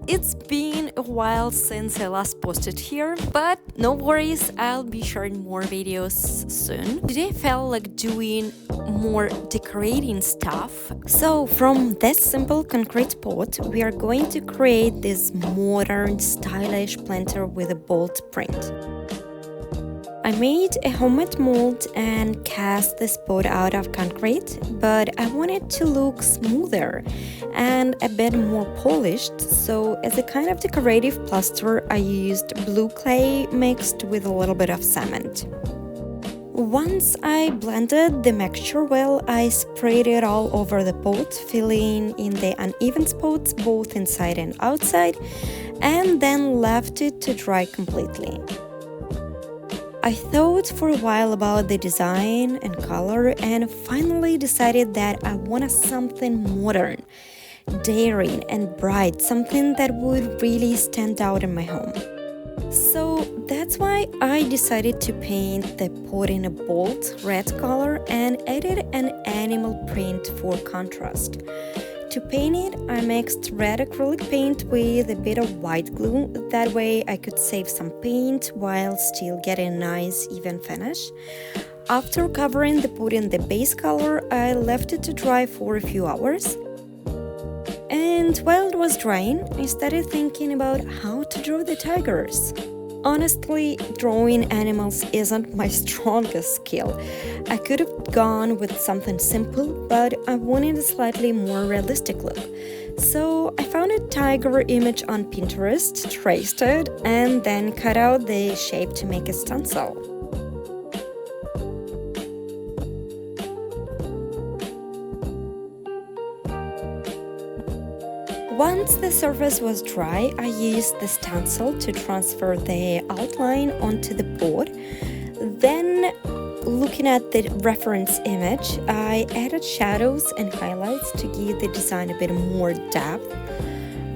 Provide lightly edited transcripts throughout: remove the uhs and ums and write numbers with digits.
It's been a while since I last posted here, but no worries, I'll be sharing more videos soon. Today I felt like doing more decorating stuff. So from this simple concrete pot, we are going to create this modern, stylish planter with a bold print. I made a homemade mold and cast this pot out of concrete, but I wanted to look smoother and a bit more polished, so as a kind of decorative plaster I used blue clay mixed with a little bit of cement. Once I blended the mixture well, I sprayed it all over the pot, filling in the uneven spots both inside and outside, and then left it to dry completely. I thought for a while about the design and color and finally decided that I wanted something modern, daring and bright, something that would really stand out in my home. So that's why I decided to paint the pot in a bold red color and added an animal print for contrast. To paint it, I mixed red acrylic paint with a bit of white glue. That way I could save some paint while still getting a nice even finish. After covering the pot in the base color, I left it to dry for a few hours. And while it was drying, I started thinking about how to draw the tigers. Honestly, drawing animals isn't my strongest skill. I could have gone with something simple, but I wanted a slightly more realistic look. So I found a tiger image on Pinterest, traced it, and then cut out the shape to make a stencil. Once the surface was dry, I used the stencil to transfer the outline onto the board. Then, looking at the reference image, I added shadows and highlights to give the design a bit more depth.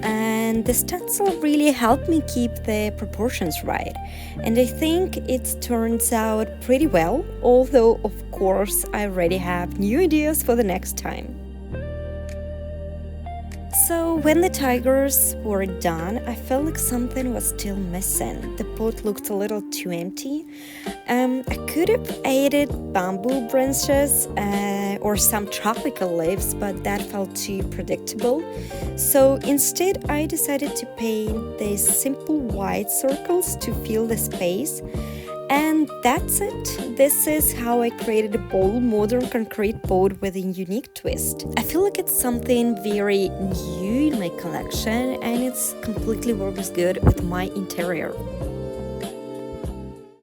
And the stencil really helped me keep the proportions right. And I think it turns out pretty well, although of course I already have new ideas for the next time. So when the tigers were done, I felt like something was still missing. The pot looked a little too empty. I could have added bamboo branches or some tropical leaves, but that felt too predictable. So instead, I decided to paint these simple white circles to fill the space. And that's it. This is how I created a bold modern concrete pot with a unique twist. I feel like it's something very new in my collection and it's completely works good with my interior.